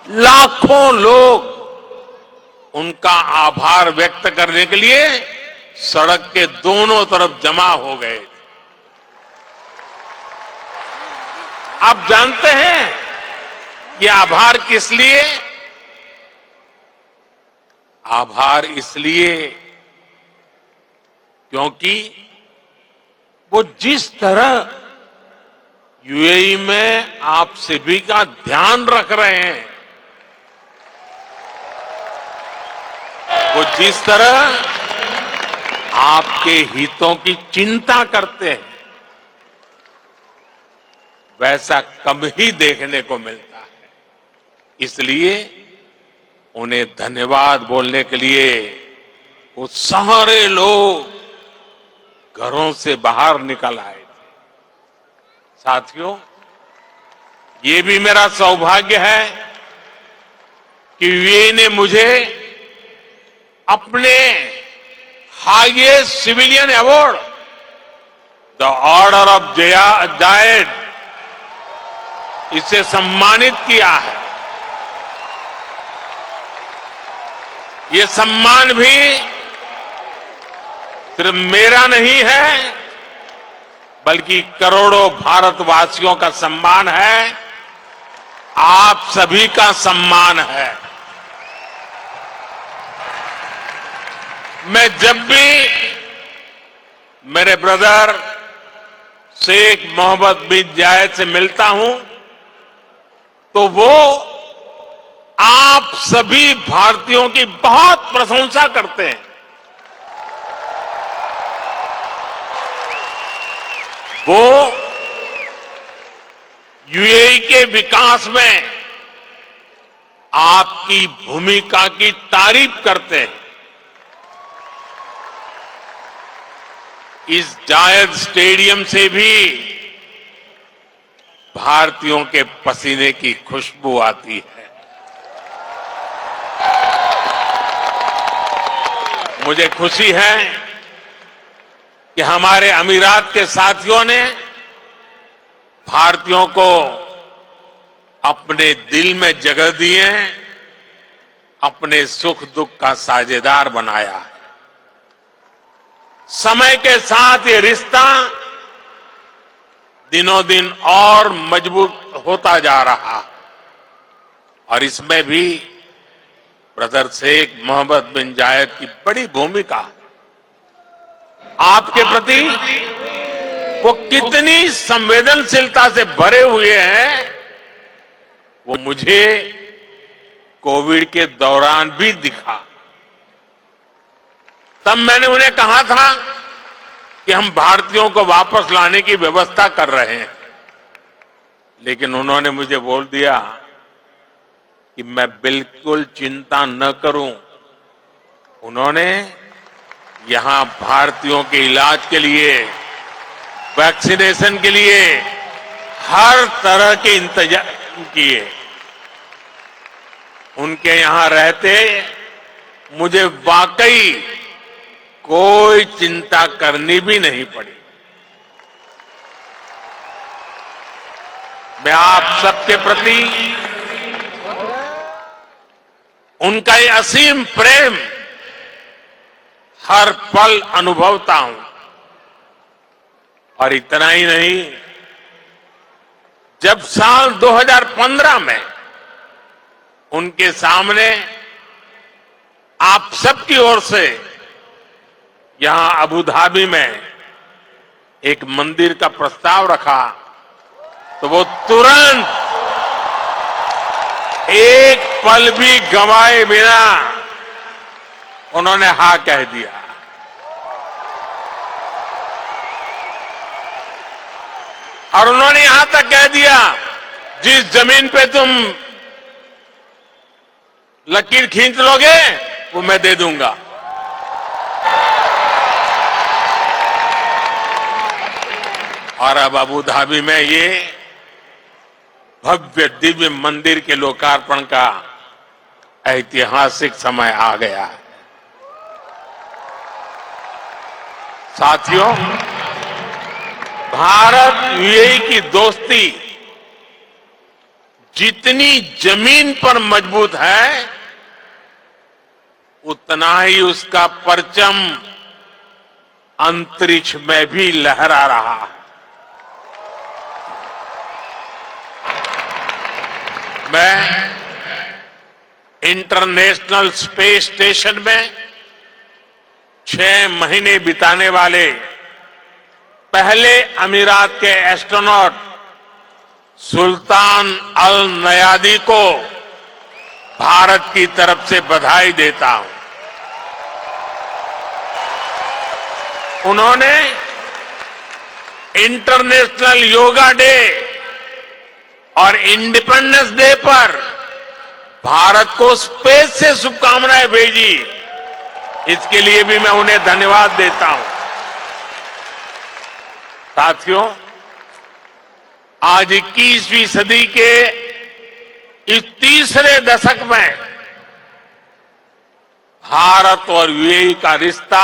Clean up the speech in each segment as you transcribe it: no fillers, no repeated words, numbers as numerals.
लाखों लोग उनका आभार व्यक्त करने के लिए सड़क के दोनों तरफ जमा हो गए। आप जानते हैं ये आभार किस लिए? आभार इसलिए क्योंकि वो जिस तरह यूएई में आप सभी का ध्यान रख रहे हैं, वो जिस तरह आपके हितों की चिंता करते हैं, वैसा कम ही देखने को मिलता है। इसलिए उन्हें धन्यवाद बोलने के लिए वो सारे लोग घरों से बाहर निकल आए थे। साथियों, ये भी मेरा सौभाग्य है कि यूएई ने मुझे अपने highest civilian award the order of Zayed इसे सम्मानित किया है। ये सम्मान भी सिर्फ मेरा नहीं है, बल्कि करोड़ों भारतवासियों का सम्मान है, आप सभी का सम्मान है। मैं जब भी मेरे ब्रदर शेख मोहम्मद बिन जायद से मिलता हूं, तो वो आप सभी भारतीयों की बहुत प्रशंसा करते हैं। वो यूएई के विकास में आपकी भूमिका की तारीफ करते हैं। इस जायद स्टेडियम से भी भारतीयों के पसीने की खुशबू आती है। मुझे खुशी है कि हमारे अमीरात के साथियों ने भारतीयों को अपने दिल में जगह दी है, अपने सुख दुख का साझेदार बनाया है। समय के साथ ये रिश्ता दिनों दिन और मजबूत होता जा रहा, और इसमें भी ब्रदर शेख मोहम्मद बिन जायद की बड़ी भूमिका। आपके प्रति वो कितनी संवेदनशीलता से भरे हुए हैं, वो मुझे कोविड के दौरान भी दिखा। तब मैंने उन्हें कहा था कि हम भारतीयों को वापस लाने की व्यवस्था कर रहे हैं, लेकिन उन्होंने मुझे बोल दिया कि मैं बिल्कुल चिंता न करूं। उन्होंने यहां भारतीयों के इलाज के लिए, वैक्सीनेशन के लिए हर तरह के इंतजाम किए। उनके यहां रहते मुझे वाकई कोई चिंता करनी भी नहीं पड़ी। मैं आप सबके प्रति उनका ये असीम प्रेम हर पल अनुभवता हूं। और इतना ही नहीं, जब साल 2015 में उनके सामने आप सबकी ओर से यहां अबू धाबी में एक मंदिर का प्रस्ताव रखा, तो वो तुरंत एक पल भी गंवाए बिना उन्होंने हाँ कह दिया। और उन्होंने यहां तक कह दिया, जिस जमीन पे तुम लकीर खींच लोगे वो मैं दे दूंगा। और अब अबू धाबी में ये भव्य दिव्य मंदिर के लोकार्पण का ऐतिहासिक समय आ गया है। साथियों, भारत यूएई की दोस्ती जितनी जमीन पर मजबूत है उतना ही उसका परचम अंतरिक्ष में भी लहरा रहा है। मैं इंटरनेशनल स्पेस स्टेशन में 6 महीने बिताने वाले पहले अमीरात के एस्ट्रोनॉट सुल्तान अल नयादी को भारत की तरफ से बधाई देता हूं। उन्होंने इंटरनेशनल योगा डे और इंडिपेंडेंस डे पर भारत को स्पेस से शुभकामनाएं भेजी। इसके लिए भी मैं उन्हें धन्यवाद देता हूं। साथियों, आज 21वीं सदी के इस तीसरे दशक में भारत और यूएई का रिश्ता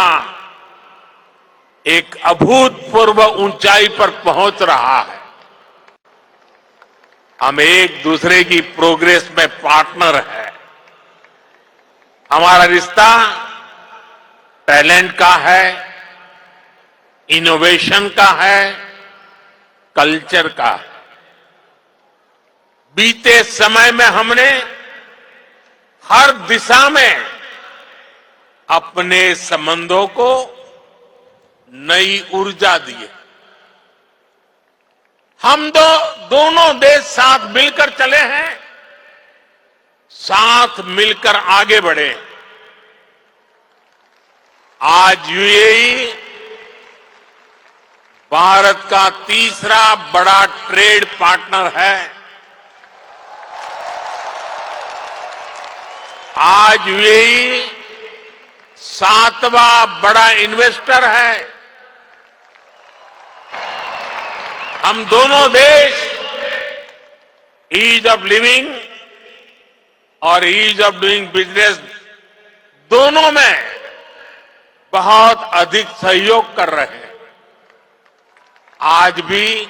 एक अभूतपूर्व ऊंचाई पर पहुंच रहा है। हम एक दूसरे की प्रोग्रेस में पार्टनर हैं। हमारा रिश्ता टैलेंट का है, इनोवेशन का है, कल्चर का है। बीते समय में हमने हर दिशा में अपने संबंधों को नई ऊर्जा दी है। हम दोनों देश साथ मिलकर चले हैं, साथ मिलकर आगे बढ़े। आज यूएई भारत का तीसरा बड़ा ट्रेड पार्टनर है। आज यूएई 7वां बड़ा इन्वेस्टर है। हम दोनों देश ईज ऑफ लिविंग और ईज ऑफ डूइंग बिजनेस दोनों में बहुत अधिक सहयोग कर रहे हैं। आज भी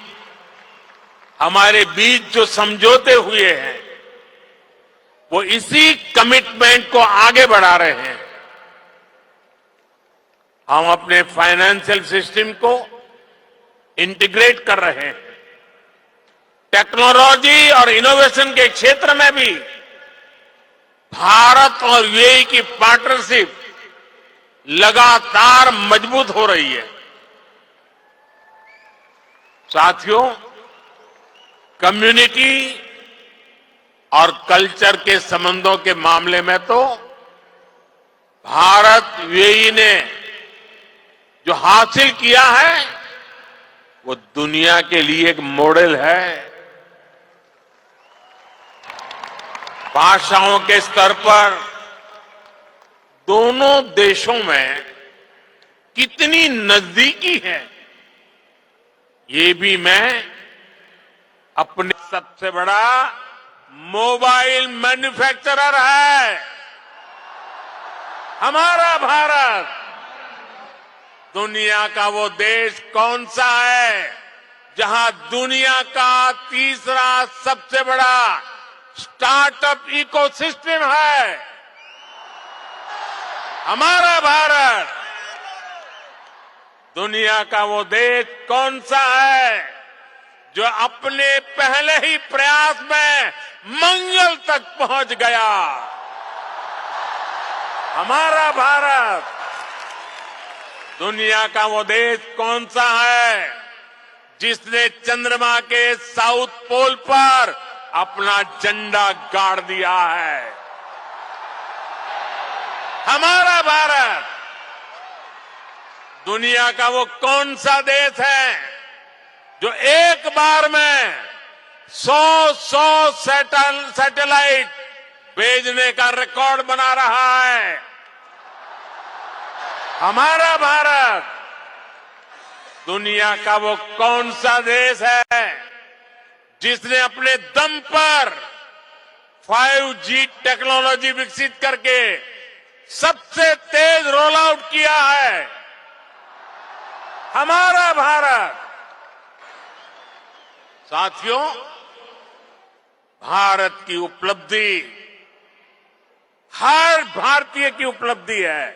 हमारे बीच जो समझौते हुए हैं वो इसी कमिटमेंट को आगे बढ़ा रहे हैं। हम अपने फाइनेंशियल सिस्टम को इंटीग्रेट कर रहे हैं। टेक्नोलॉजी और इनोवेशन के क्षेत्र में भी भारत और यूएई की पार्टनरशिप लगातार मजबूत हो रही है। साथियों, कम्युनिटी और कल्चर के संबंधों के मामले में तो भारत यूएई ने जो हासिल किया है वो दुनिया के लिए एक मॉडल है। भाषाओं के स्तर पर दोनों देशों में कितनी नजदीकी है ये भी मैं अपने सबसे बड़ा मोबाइल मैन्युफैक्चरर है हमारा भारत। दुनिया का वो देश कौन सा है जहां दुनिया का तीसरा सबसे बड़ा स्टार्टअप इकोसिस्टम है? हमारा भारत। दुनिया का वो देश कौन सा है जो अपने पहले ही प्रयास में मंगल तक पहुंच गया? हमारा भारत। दुनिया का वो देश कौन सा है जिसने चंद्रमा के साउथ पोल पर अपना झंडा गाड़ दिया है? हमारा भारत। दुनिया का वो कौन सा देश है जो एक बार में 100 सैटेलाइट भेजने का रिकॉर्ड बना रहा है? हमारा भारत। दुनिया का वो कौन सा देश है जिसने अपने दम पर 5G टेक्नोलॉजी विकसित करके सबसे तेज रोल आउट किया है? हमारा भारत। साथियों, भारत की उपलब्धि, हर भारतीय की उपलब्धि है।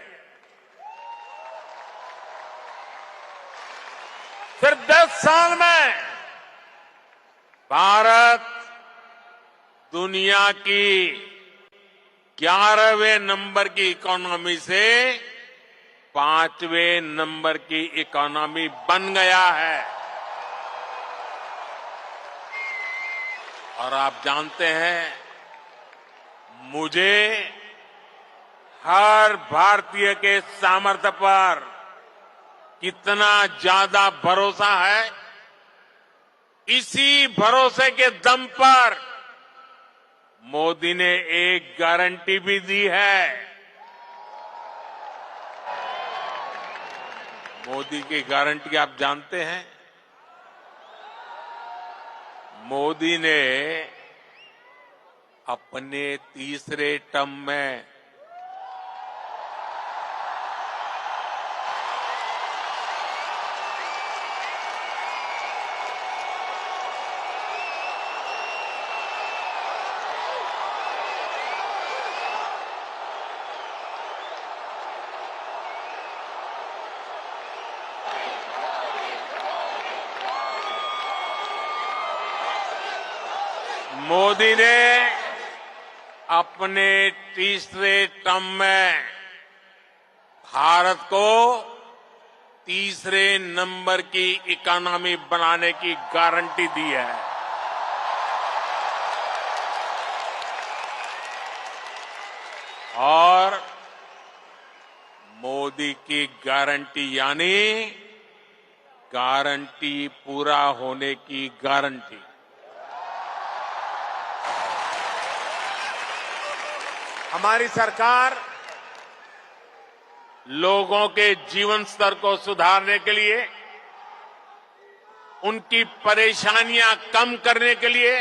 सिर्फ 10 साल में भारत दुनिया की 11वें नंबर की इकोनॉमी से 5वें नंबर की इकोनॉमी बन गया है। और आप जानते हैं, मुझे हर भारतीय के सामर्थ्य पर कितना ज्यादा भरोसा है, इसी भरोसे के दम पर मोदी ने एक गारंटी भी दी है। मोदी की गारंटी आप जानते हैं? मोदी ने अपने तीसरे टर्म में मोदी ने अपने तीसरे टर्म में भारत को तीसरे नंबर की इकोनॉमी बनाने की गारंटी दी है। और मोदी की गारंटी यानी गारंटी पूरा होने की गारंटी। हमारी सरकार लोगों के जीवन स्तर को सुधारने के लिए, उनकी परेशानियां कम करने के लिए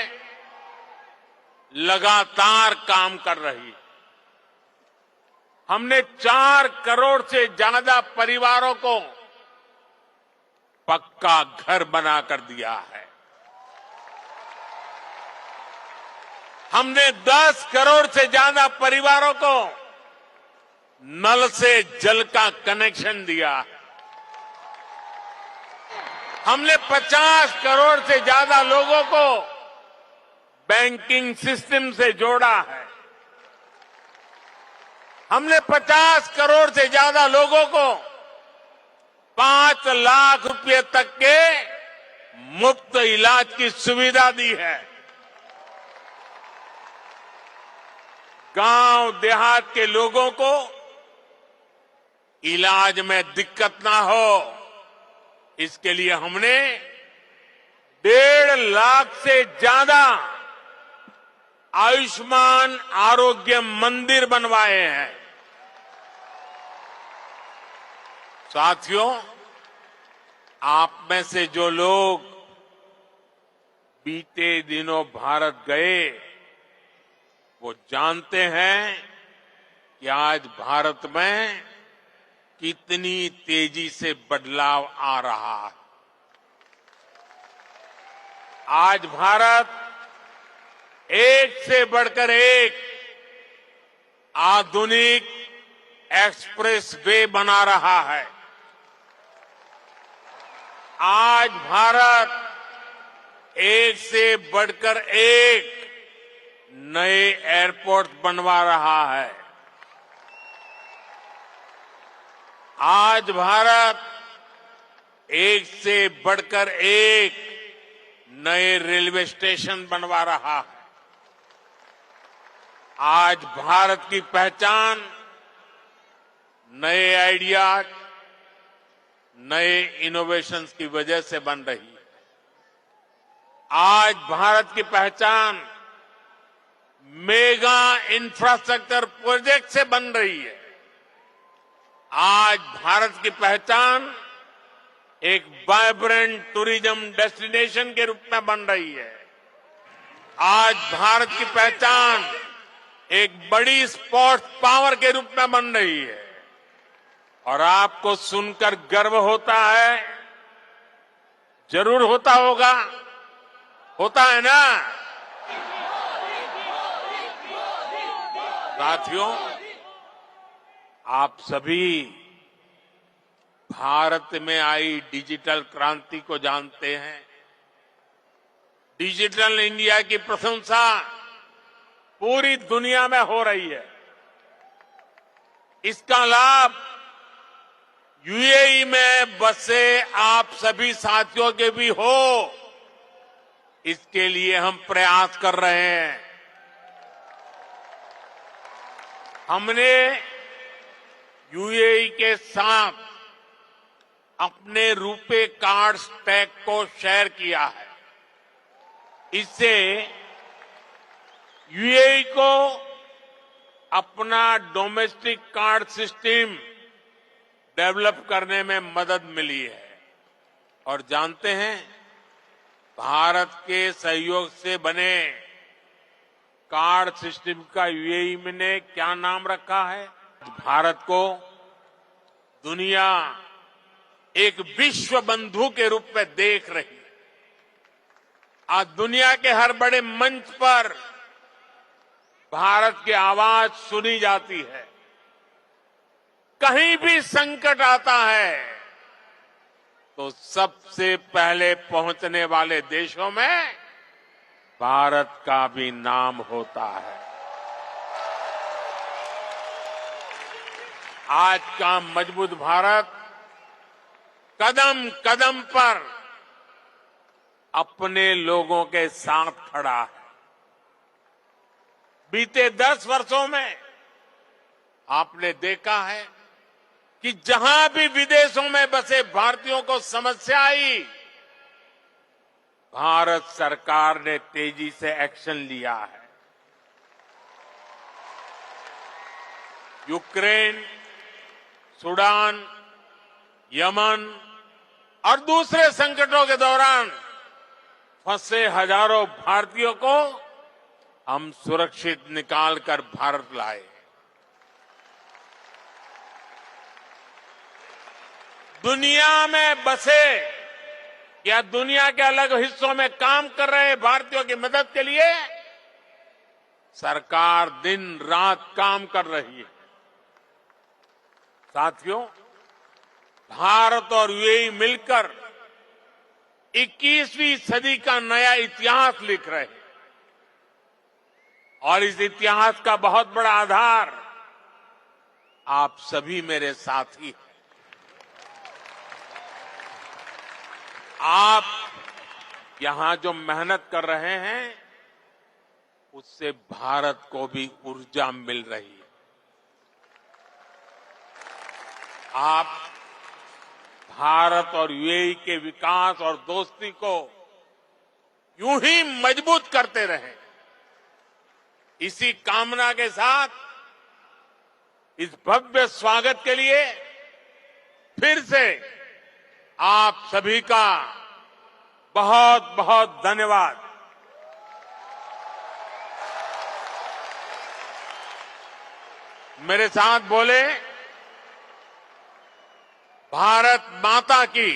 लगातार काम कर रही है। हमने 4 करोड़ से ज्यादा परिवारों को पक्का घर बनाकर दिया है। हमने 10 करोड़ से ज्यादा परिवारों को नल से जल का कनेक्शन दिया है। हमने 50 करोड़ से ज्यादा लोगों को बैंकिंग सिस्टम से जोड़ा है। हमने 50 करोड़ से ज्यादा लोगों को 5 लाख रुपए तक के मुफ्त इलाज की सुविधा दी है। गांव देहात के लोगों को इलाज में दिक्कत ना हो, इसके लिए हमने 1.5 लाख से ज्यादा आयुष्मान आरोग्य मंदिर बनवाए हैं। साथियों, आप में से जो लोग बीते दिनों भारत गए, वो जानते हैं कि आज भारत में कितनी तेजी से बदलाव आ रहा है। आज भारत एक से बढ़कर एक आधुनिक एक्सप्रेस वे बना रहा है। आज भारत एक से बढ़कर एक नए एयरपोर्ट बनवा रहा है। आज भारत एक से बढ़कर एक नए रेलवे स्टेशन बनवा रहा है। आज भारत की पहचान नए आइडियाज, नए इनोवेशंस की वजह से बन रही है। आज भारत की पहचान मेगा इंफ्रास्ट्रक्चर प्रोजेक्ट से बन रही है। आज भारत की पहचान एक वाइब्रेंट टूरिज्म डेस्टिनेशन के रूप में बन रही है। आज भारत की पहचान एक बड़ी स्पोर्ट्स पावर के रूप में बन रही है। और आपको सुनकर गर्व होता है, जरूर होता होगा, होता है ना? साथियों, आप सभी भारत में आई डिजिटल क्रांति को जानते हैं। डिजिटल इंडिया की प्रशंसा पूरी दुनिया में हो रही है। इसका लाभ यूएई में बसे आप सभी साथियों के भी हो, इसके लिए हम प्रयास कर रहे हैं। हमने यूएई के साथ अपने रुपे कार्ड स्टैक को शेयर किया है। इससे यूएई को अपना डोमेस्टिक कार्ड सिस्टम डेवलप करने में मदद मिली है। और जानते हैं, भारत के सहयोग से बने कार्ड सिस्टम का यूएई ने क्या नाम रखा है? भारत को दुनिया एक विश्व बंधु के रूप में देख रही है। आज दुनिया के हर बड़े मंच पर भारत की आवाज सुनी जाती है। कहीं भी संकट आता है तो सबसे पहले पहुंचने वाले देशों में भारत का भी नाम होता है। आज का मजबूत भारत कदम कदम पर अपने लोगों के साथ खड़ा है। बीते 10 वर्षों में आपने देखा है कि जहां भी विदेशों में बसे भारतीयों को समस्या आई, भारत सरकार ने तेजी से एक्शन लिया है। यूक्रेन, सूडान, यमन और दूसरे संकटों के दौरान फंसे हजारों भारतीयों को हम सुरक्षित निकालकर भारत लाए। दुनिया में बसे या दुनिया के अलग हिस्सों में काम कर रहे भारतीयों की मदद के लिए सरकार दिन रात काम कर रही है। साथियों, भारत और यूएई मिलकर 21वीं सदी का नया इतिहास लिख रहे हैं। और इस इतिहास का बहुत बड़ा आधार आप सभी मेरे साथी हैं। आप यहां जो मेहनत कर रहे हैं, उससे भारत को भी ऊर्जा मिल रही है। आप भारत और यूएई के विकास और दोस्ती को यूं ही मजबूत करते रहें, इसी कामना के साथ इस भव्य स्वागत के लिए फिर से आप सभी का बहुत बहुत धन्यवाद। मेरे साथ बोले, भारत माता की,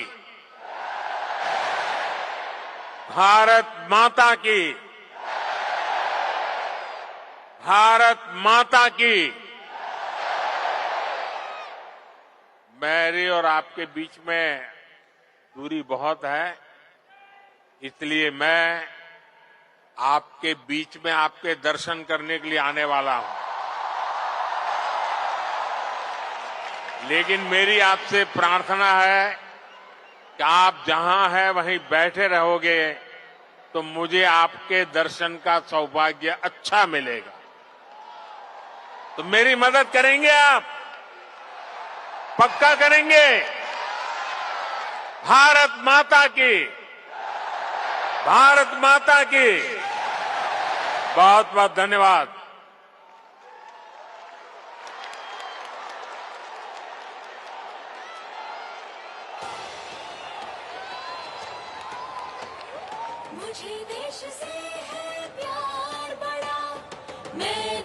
भारत माता की, भारत माता की। मेरी और आपके बीच में दूरी बहुत है, इसलिए मैं आपके बीच में आपके दर्शन करने के लिए आने वाला हूं। लेकिन मेरी आपसे प्रार्थना है कि आप जहां हैं वहीं बैठे रहोगे तो मुझे आपके दर्शन का सौभाग्य अच्छा मिलेगा। तो मेरी मदद करेंगे आप? पक्का करेंगे? भारत माता की, भारत माता की। बहुत बहुत धन्यवाद। मुझे देश से है प्यार बड़ा, मैं